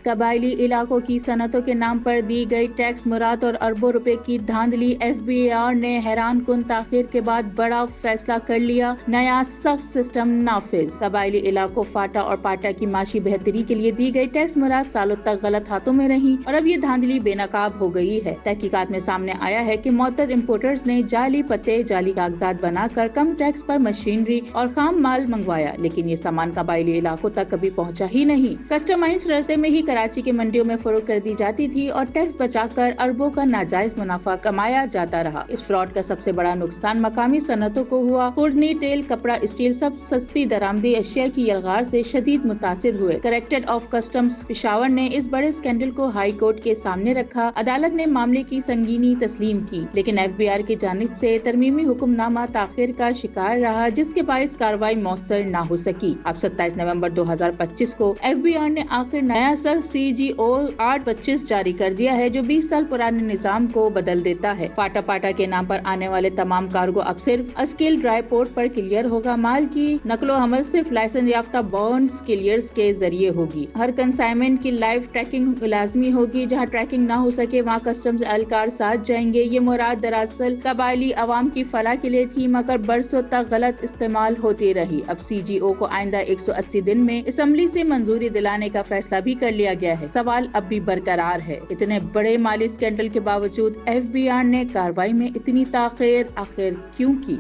قبائلی علاقوں کی صنعتوں کے نام پر دی گئی ٹیکس مراد اور اربوں روپے کی دھاندلی۔ FBR نے حیران کن تاخیر کے بعد بڑا فیصلہ کر لیا، نیا سخت سسٹم نافذ۔ قبائلی علاقوں فاٹا اور پاٹا کی معاشی بہتری کے لیے دی گئی ٹیکس مراد سالوں تک غلط ہاتھوں میں رہی اور اب یہ دھاندلی بے نقاب ہو گئی ہے۔ تحقیقات میں سامنے آیا ہے کہ معتد امپورٹرز نے جعلی پتے، جعلی کاغذات بنا کر کم ٹیکس پر مشینری اور خام مال منگوایا، لیکن یہ سامان قبائلی علاقوں تک کبھی پہنچا ہی نہیں۔ کسٹمائز رستے میں ہی کراچی کے منڈیوں میں فروخت کر دی جاتی تھی اور ٹیکس بچا کر اربوں کا ناجائز منافع کمایا جاتا رہا۔ اس فراڈ کا سب سے بڑا نقصان مقامی صنعتوں کو ہوا۔ خوردنی، تیل، کپڑا، اسٹیل سب سستی درآمدی اشیاء کی یلغار سے شدید متاثر ہوئے۔ ڈائریکٹریٹ آف کسٹمز پشاور نے اس بڑے اسکینڈل کو ہائی کورٹ کے سامنے رکھا۔ عدالت نے معاملے کی سنگینی تسلیم کی، لیکن FBR کی جانب سے ترمیمی حکم نامہ تاخیر کا شکار رہا، جس کے باعث کارروائی مؤثر نہ ہو سکی۔ اب 27 نومبر 2025 کو FBR نے آخر نیا سخت CGO 825 جاری کر دیا ہے، جو 20 سال پرانے نظام کو بدل دیتا ہے۔ پاٹا پاٹا کے نام پر آنے والے تمام کارگو اب صرف اسکل ڈرائی پورٹ پر کلیئر ہوگا۔ مال کی نقل و حمل صرف لائسنس یافتہ بونڈز کلیئرز کے ذریعے ہوگی۔ ہر کنسائنمنٹ کی لائیو ٹریکنگ لازمی ہوگی۔ جہاں ٹریکنگ نہ ہو سکے وہاں کسٹمز اہلکار ساتھ جائیں گے۔ یہ مراد دراصل قبائلی عوام کی فلاح کے لیے تھی، مگر برسوں تک غلط استعمال ہوتی رہی۔ اب CGO کو آئندہ 180 دن میں اسمبلی سے منظوری دلانے کا فیصلہ بھی کر لیا گیا ہے۔ سوال اب بھی برقرار ہے، اتنے بڑے مالی اسکینڈل کے باوجود FBR نے کارروائی میں اتنی تاخیر آخر کیوں کی؟